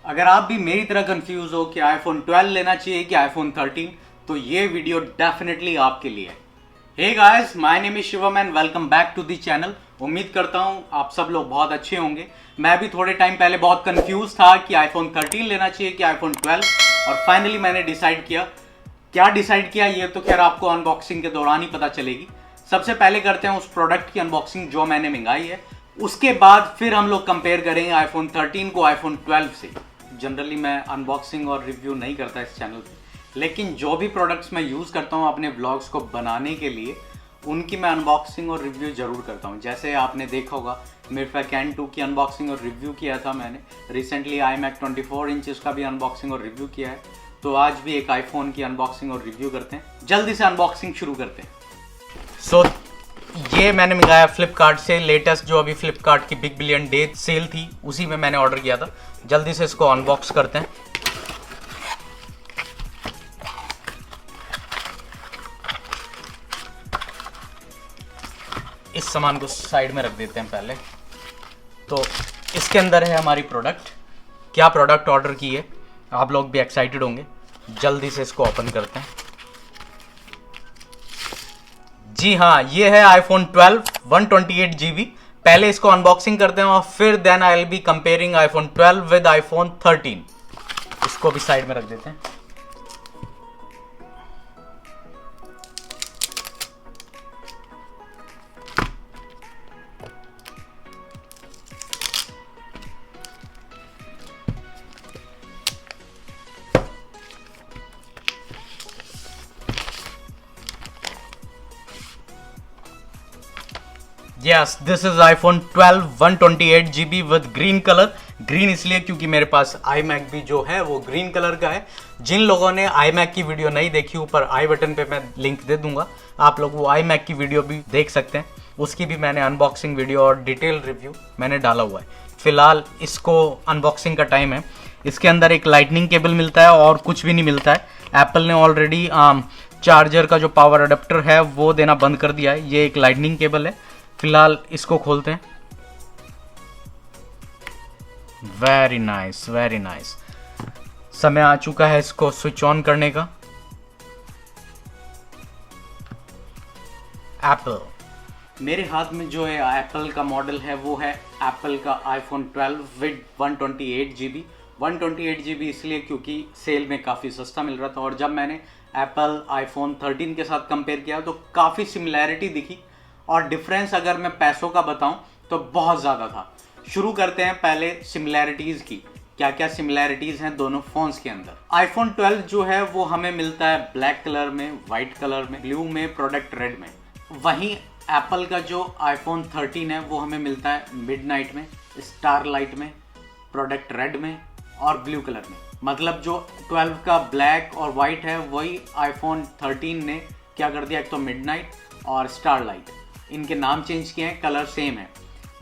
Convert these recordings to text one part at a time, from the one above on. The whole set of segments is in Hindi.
अगर आप भी मेरी तरह कंफ्यूज हो कि आईफोन 12 लेना चाहिए कि आईफोन 13, तो ये वीडियो डेफिनेटली आपके लिए है। Hey guys, my name is Shivam and welcome back to the channel. उम्मीद करता हूँ आप सब लोग बहुत अच्छे होंगे। मैं भी थोड़े टाइम पहले बहुत कंफ्यूज था कि आईफोन 13 लेना चाहिए कि आईफोन 12, और फाइनली मैंने डिसाइड किया। क्या डिसाइड किया ये तो खैर आपको अनबॉक्सिंग के दौरान ही पता चलेगी। सबसे पहले करते हैं उस प्रोडक्ट की अनबॉक्सिंग जो मैंने मंगाई है, उसके बाद फिर हम लोग कंपेयर करेंगे आईफोन 13 को आईफोन 12 से। जनरली मैं अनबॉक्सिंग और रिव्यू नहीं करता इस चैनल पे, लेकिन जो भी प्रोडक्ट्स मैं यूज़ करता हूँ अपने ब्लॉग्स को बनाने के लिए, उनकी मैं अनबॉक्सिंग और रिव्यू ज़रूर करता हूँ। जैसे आपने देखा होगा मिरफैक N2 की अनबॉक्सिंग और रिव्यू किया था मैंने। रिसेंटली iMac 24 इंचेस का भी अनबॉक्सिंग और रिव्यू किया है। तो आज भी एक आईफोन की अनबॉक्सिंग और रिव्यू करते हैं। जल्दी से अनबॉक्सिंग शुरू करते हैं। सो ये मैंने मंगाया फ्लिपकार्ट से। लेटेस्ट जो अभी फ्लिपकार्ट की बिग बिलियन डे सेल थी उसी में मैंने ऑर्डर किया था। जल्दी से इसको अनबॉक्स करते हैं। इस सामान को साइड में रख देते हैं पहले। तो इसके अंदर है हमारी प्रोडक्ट। क्या प्रोडक्ट ऑर्डर की है, आप लोग भी एक्साइटेड होंगे। जल्दी से इसको ओपन करते हैं। जी हाँ, ये है आईफोन 12 128GB। पहले इसको अनबॉक्सिंग करते हैं और फिर then I will be comparing iPhone 12 with iPhone 13। इसको भी साइड में रख देते हैं। Yes, this is iPhone 12 128GB with green color। Green इसलिए क्योंकि मेरे पास iMac भी जो है वो ग्रीन कलर का है। जिन लोगों ने iMac की वीडियो नहीं देखी, ऊपर आई बटन पे मैं लिंक दे दूंगा, आप लोग वो iMac की वीडियो भी देख सकते हैं। उसकी भी मैंने अनबॉक्सिंग वीडियो और डिटेल रिव्यू मैंने डाला हुआ है। फिलहाल इसको अनबॉक्सिंग का टाइम है। इसके अंदर एक लाइटनिंग केबल मिलता है और कुछ भी नहीं मिलता है। एप्पल ने ऑलरेडी चार्जर का जो पावर अडेप्टर है वो देना बंद कर दिया है। ये एक लाइटनिंग केबल है। फिलहाल इसको खोलते हैं। Very nice, very nice. समय आ चुका है इसको स्विच ऑन करने का। एप्पल, मेरे हाथ में जो है एप्पल का मॉडल है वो है एप्पल का आईफोन 12 विद 128GB। 128GB इसलिए क्योंकि सेल में काफ़ी सस्ता मिल रहा था, और जब मैंने एप्पल आईफोन 13 के साथ कंपेयर किया तो काफ़ी सिमिलैरिटी दिखी, और डिफरेंस अगर मैं पैसों का बताऊं तो बहुत ज़्यादा था। शुरू करते हैं पहले सिमिलैरिटीज़ की। क्या क्या सिमिलैरिटीज़ हैं दोनों फ़ोन्स के अंदर। आईफोन 12 जो है वो हमें मिलता है ब्लैक कलर में, वाइट कलर में, ब्लू में, प्रोडक्ट रेड में। वहीं एप्पल का जो आईफोन 13 है वो हमें मिलता है मिडनाइट में, स्टार लाइट में, प्रोडक्ट रेड में और ब्लू कलर में। मतलब जो 12 का ब्लैक और वाइट है वही आईफोन 13 ने क्या कर दिया, एक तो मिडनाइट और स्टार लाइट, इनके नाम चेंज किए हैं, कलर सेम है।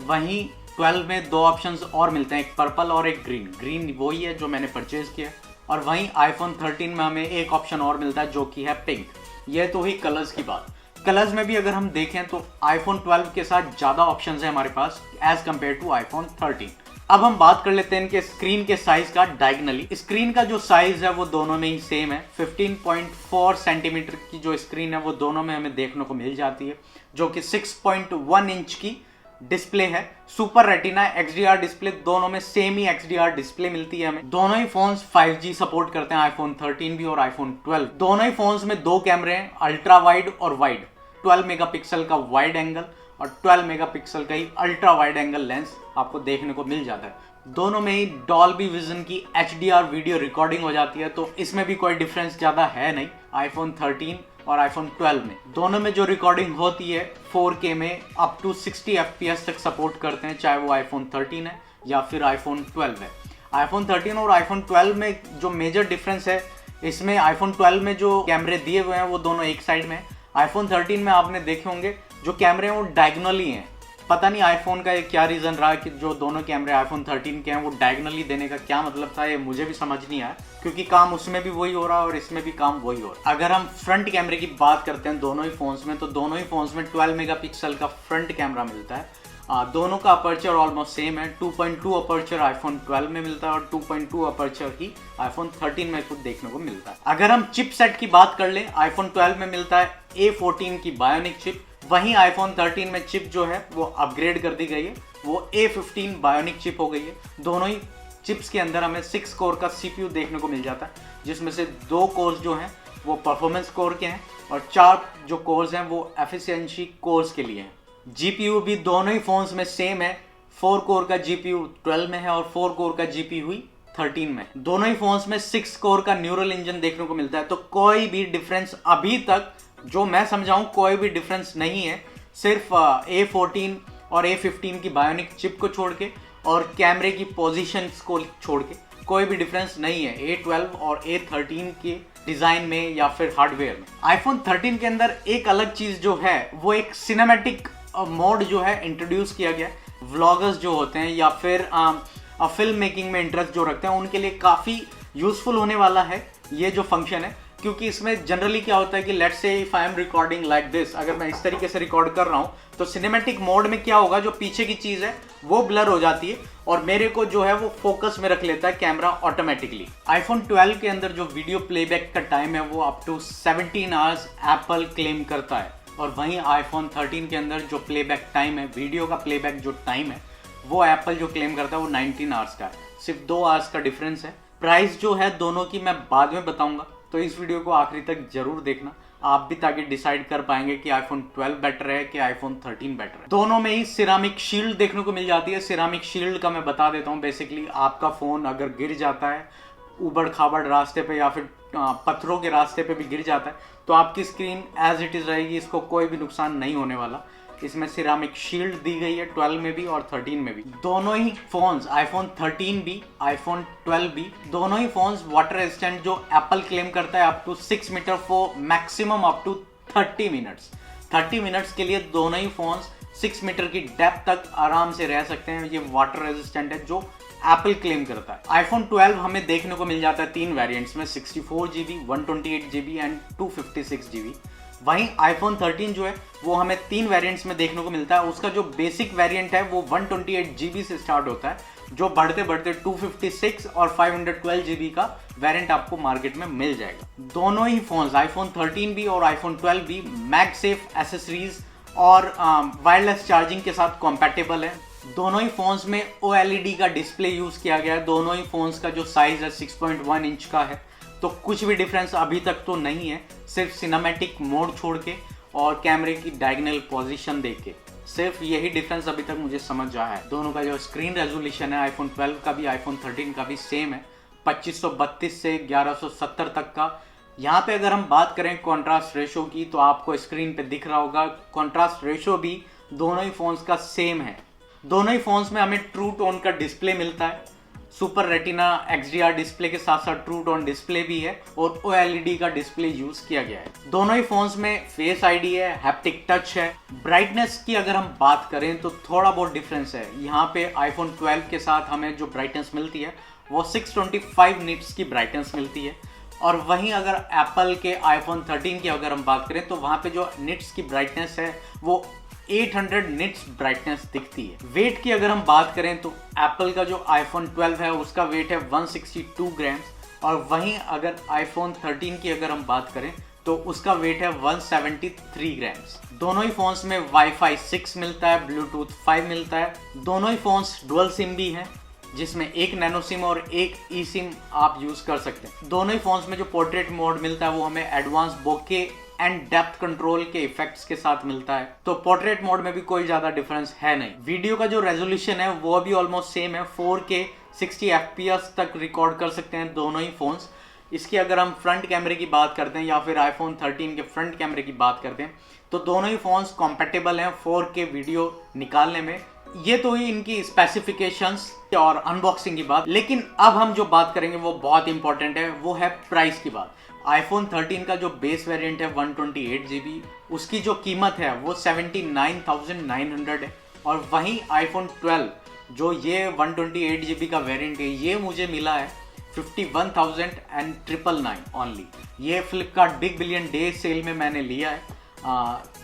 वहीं 12 में दो ऑप्शंस और मिलते हैं, एक पर्पल और एक ग्रीन। ग्रीन वही है जो मैंने परचेज किया, और वहीं आईफोन 13 में हमें एक ऑप्शन और मिलता है जो कि है पिंक। ये तो ही कलर्स की बात। कलर्स में भी अगर हम देखें तो आईफोन 12 के साथ ज़्यादा ऑप्शंस हैं हमारे पास एज कम्पेयर टू आईफोन 13। अब हम बात कर लेते हैं इनके स्क्रीन के साइज का डायगनली। स्क्रीन का जो साइज है वो दोनों में ही सेम है। 15.4 सेंटीमीटर की जो स्क्रीन है वो दोनों में हमें देखने को मिल जाती है, जो कि 6.1 इंच की डिस्प्ले है। सुपर रेटिना XDR डिस्प्ले, दोनों में सेम ही XDR डिस्प्ले मिलती है हमें। दोनों ही फोन्स 5G सपोर्ट करते हैं, आईफोन 13 भी और आईफोन 12। दोनों ही फोन्स में दो कैमरे हैं, अल्ट्रा वाइड और वाइड। 12 मेगापिक्सल का वाइड एंगल और 12 मेगापिक्सल का ही अल्ट्रा वाइड एंगल लेंस आपको देखने को मिल जाता है। दोनों में ही डॉल्बी विजन की HDR वीडियो रिकॉर्डिंग हो जाती है, तो इसमें भी कोई डिफरेंस ज़्यादा है नहीं आईफोन 13 और आईफोन 12 में। दोनों में जो रिकॉर्डिंग होती है 4K में अप टू 60 FPS तक सपोर्ट करते हैं, चाहे वो आईफोन 13 है या फिर आईफोन 12 है। आईफोन 13 और आईफोन 12 में जो मेजर डिफरेंस है, इसमें आईफोन 12 में जो कैमरे दिए हुए हैं वो दोनों एक साइड में। आईफोन 13 में आपने देखे होंगे जो कैमरे हैं वो डायगोनली हैं। पता नहीं आईफोन का ये क्या रीज़न रहा कि जो दोनों कैमरे आईफोन 13 के हैं वो डायगोनली देने का क्या मतलब था, ये मुझे भी समझ नहीं आया, क्योंकि काम उसमें भी वही हो रहा है और इसमें भी काम वही हो रहा है। अगर हम फ्रंट कैमरे की बात करते हैं दोनों ही फोन्स में, तो दोनों ही फोन्स में 12 मेगापिक्सल का फ्रंट कैमरा मिलता है। दोनों का अपर्चर ऑलमोस्ट सेम है। 2.2 अपर्चर आईफोन 12 में मिलता है और 2.2 अपर्चर ही आईफोन 13 में खुद देखने को मिलता है। अगर हम चिपसेट की बात कर ले, आईफोन 12 में मिलता है A14 की बायोनिक चिप, वहीं आईफोन 13 में चिप जो है वो अपग्रेड कर दी गई है, वो A15 बायोनिक चिप हो गई है। दोनों ही चिप्स के अंदर हमें 6 कोर का CPU देखने को मिल जाता है, जिसमें से 2 कोर्स जो हैं वो परफॉर्मेंस कोर के हैं और 4 जो कोर्स हैं वो एफिशिएंसी कोर्स के लिए हैं। GPU भी दोनों ही फोन्स में सेम है, 4 कोर का GPU 12 में है और 4 कोर का GPU 13 में। दोनों ही फोन्स में 6 कोर का न्यूरल इंजन देखने को मिलता है। तो कोई भी डिफरेंस अभी तक जो मैं समझाऊं, कोई भी डिफरेंस नहीं है। सिर्फ A14 और A15 की बायोनिक चिप को छोड़ के और कैमरे की पोजीशंस को छोड़ के कोई भी डिफरेंस नहीं है A12 और A13 के डिजाइन में या फिर हार्डवेयर में। आईफोन 13 के अंदर एक अलग चीज जो है वो एक सिनेमैटिक मोड जो है इंट्रोड्यूस किया गया है। व्लॉगर्स जो होते हैं या फिर फिल्म मेकिंग में इंटरेस्ट जो रखते हैं उनके लिए काफ़ी यूजफुल होने वाला है ये जो फंक्शन है, क्योंकि इसमें जनरली क्या होता है कि let's say if I am recording like this, अगर मैं इस तरीके से रिकॉर्ड कर रहा हूँ तो सिनेमैटिक मोड में क्या होगा, जो पीछे की चीज़ है वो ब्लर हो जाती है और मेरे को जो है वो फोकस में रख लेता है कैमरा ऑटोमेटिकली। आईफोन 12 के अंदर जो वीडियो प्लेबैक का टाइम है वो up to 17 hours Apple claim करता है, और वहीं आईफोन 13 के अंदर जो प्लेबैक टाइम है, वीडियो का प्लेबैक जो टाइम है वो एप्पल जो क्लेम करता है वो 19 आवर्स का है। सिर्फ 2 आवर्स का डिफरेंस है। प्राइस जो है दोनों की मैं बाद में बताऊंगा, तो इस वीडियो को आखिरी तक जरूर देखना आप भी, ताकि डिसाइड कर पाएंगे कि आईफोन 12 बेटर है कि आईफोन 13 बेटर है। दोनों में ही सिरामिक शील्ड देखने को मिल जाती है। सिरामिक शील्ड का मैं बता देता हूँ। बेसिकली आपका फ़ोन अगर गिर जाता है ऊबड़ खाबड़ रास्ते पे या फिर पत्थरों के रास्ते पे भी गिर जाता है तो आपकी स्क्रीन एज इट इज़ रहेगी, इसको कोई भी नुकसान नहीं होने वाला। इसमें सिरामिक शील्ड दी गई है 12 में भी और 13 में भी। दोनों ही फोन्स, आईफोन 13 भी आईफोन 12 भी, दोनों ही फोन्स वाटर रेजिस्टेंट जो एप्पल क्लेम करता है up to 6 metres for maximum up to 30 minutes. 30 minutes के लिए दोनों ही फोन्स 6 मीटर की डेप्थ तक आराम से रह सकते हैं। ये वाटर रेजिस्टेंट है जो एप्पल क्लेम करता है। आईफोन 12 हमें देखने को मिल जाता है 3 वेरिएंट्स में, 64GB, 128GB एंड 256GB। वहीं आईफोन 13 जो है वो हमें 3 वेरिएंट्स में देखने को मिलता है। उसका जो बेसिक वेरिएंट है वो 128GB से स्टार्ट होता है, जो बढ़ते बढ़ते 256 और 512GB का वेरिएंट आपको मार्केट में मिल जाएगा। दोनों ही फोन्स, आईफोन 13 भी और आईफोन 12 भी, मैगसेफ एसेसरीज और वायरलेस चार्जिंग के साथ कॉम्पैटिबल है। दोनों ही फोन्स में OLED का डिस्प्ले यूज किया गया है। दोनों ही फोन्स का जो साइज है 6.1 इंच का है। तो कुछ भी डिफरेंस अभी तक तो नहीं है, सिर्फ सिनेमैटिक मोड छोड़ के और कैमरे की डायगोनल पोजीशन देख के, सिर्फ यही डिफरेंस अभी तक मुझे समझ आया है। दोनों का जो स्क्रीन रेजोल्यूशन है आईफोन 12 का भी आईफोन 13 का भी सेम है, 2532 से 1170 तक का। यहाँ पे अगर हम बात करें कॉन्ट्रास्ट रेशो की तो आपको स्क्रीन पे दिख रहा होगा, कॉन्ट्रास्ट रेशो भी दोनों ही फोन्स का सेम है। दोनों ही फोन्स में हमें ट्रू टोन का डिस्प्ले मिलता है, सुपर रेटिना XDR डिस्प्ले के साथ साथ ट्रू टोन डिस्प्ले भी है और OLED का डिस्प्ले यूज किया गया है। दोनों ही फोन्स में फेस ID है, हैप्टिक टच है। ब्राइटनेस की अगर हम बात करें तो थोड़ा बहुत डिफरेंस है। यहाँ पे आईफोन 12 के साथ हमें जो ब्राइटनेस मिलती है वो 625 निट्स की ब्राइटनेस मिलती है, और वहीं अगर एप्पल के आईफोन 13 की अगर हम बात करें तो वहाँ पे जो निट्स की ब्राइटनेस है वो 800 निट्स ब्राइटनेस दिखती है। वेट की अगर हम बात करें तो एप्पल का जो आईफोन 12 है उसका वेट है 162 ग्राम्स, और वहीं अगर आईफोन 13 की अगर हम बात करें तो उसका वेट है 173 ग्राम्स। दोनों ही फोन्स में वाईफाई 6 मिलता है, ब्लूटूथ 5 मिलता है। दोनों ही फोन्स डुअल सिम भी हैं, जिसमें एक नैनो सिम और एक ई सिम आप यूज कर सकते हैं। दोनों ही फोन्स में जो पोर्ट्रेट मोड मिलता है वो हमें advance bokeh and depth control के इफेक्ट्स के साथ मिलता है। तो पोर्ट्रेट मोड में भी कोई ज्यादा डिफरेंस है नहीं। वीडियो का जो रेजोल्यूशन है वो भी ऑलमोस्ट सेम है, 4K 60 FPS तक रिकॉर्ड कर सकते हैं दोनों ही फोन्स। इसकी अगर हम फ्रंट कैमरे की बात करते हैं या फिर आईफोन 13 के फ्रंट कैमरे की बात करते हैं तो दोनों ही फोन्स कॉम्पैटिबल हैं 4K वीडियो निकालने में। ये तो ही इनकी स्पेसिफिकेशंस और अनबॉक्सिंग की बात। लेकिन अब हम जो बात करेंगे वो बहुत इंपॉर्टेंट है, वो है प्राइस की बात। आईफोन 13 का जो बेस वेरिएंट है 128GB, उसकी जो कीमत है वो 79,900 है, और वहीं आईफोन 12 जो ये 128GB का वेरिएंट है ये मुझे मिला है 51,999 ओनली। ये Flipkart big billion day sale में मैंने लिया है।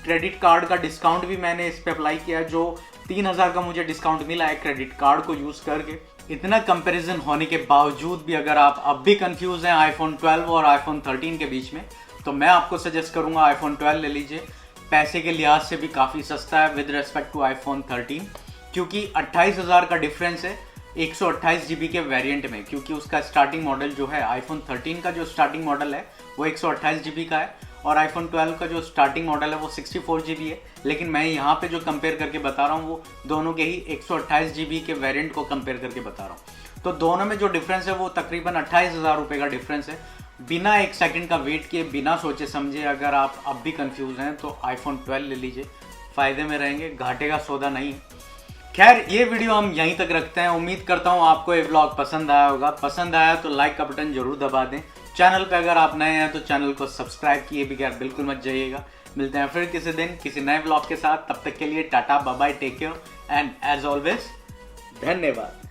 क्रेडिट कार्ड का डिस्काउंट भी मैंने इस पर अप्लाई किया है जो 3000 का मुझे डिस्काउंट मिला है क्रेडिट कार्ड को यूज़ करके। इतना कंपैरिजन होने के बावजूद भी अगर आप अब भी कंफ्यूज हैं आईफोन 12 और आईफोन 13 के बीच में, तो मैं आपको सजेस्ट करूंगा आईफोन 12 ले लीजिए। पैसे के लिहाज से भी काफ़ी सस्ता है विद रिस्पेक्ट टू आईफोन 13, क्योंकि 28,000 का डिफरेंस है 128 GB के वेरिएंट में, क्योंकि उसका स्टार्टिंग मॉडल जो है आईफोन 13 का जो स्टार्टिंग मॉडल है वो 128 GB का है और आईफोन 12 का जो स्टार्टिंग मॉडल है वो 64 GB है। लेकिन मैं यहाँ पे जो कंपेयर करके बता रहा हूँ वो दोनों के ही 128 GB के वेरिएंट को कंपेयर करके बता रहा हूँ। तो दोनों में जो डिफरेंस है वो तकरीबन 28,000 रुपये का डिफरेंस है। बिना एक सेकंड का वेट किए, बिना सोचे समझे, अगर आप अब भी कंफ्यूज हैं तो आईफोन 12 ले लीजिए, फ़ायदे में रहेंगे, घाटे का सौदा नहीं है। खैर ये वीडियो हम यहीं तक रखते हैं। उम्मीद करता हूँ आपको ये व्लॉग पसंद आया होगा। पसंद आया तो लाइक का बटन जरूर दबा दें। चैनल पे अगर आप नए हैं तो चैनल को सब्सक्राइब किए बगैर बिल्कुल मत जाइएगा। मिलते हैं फिर किसी दिन किसी नए व्लॉग के साथ। तब तक के लिए tata bye bye, take care and as always धन्यवाद।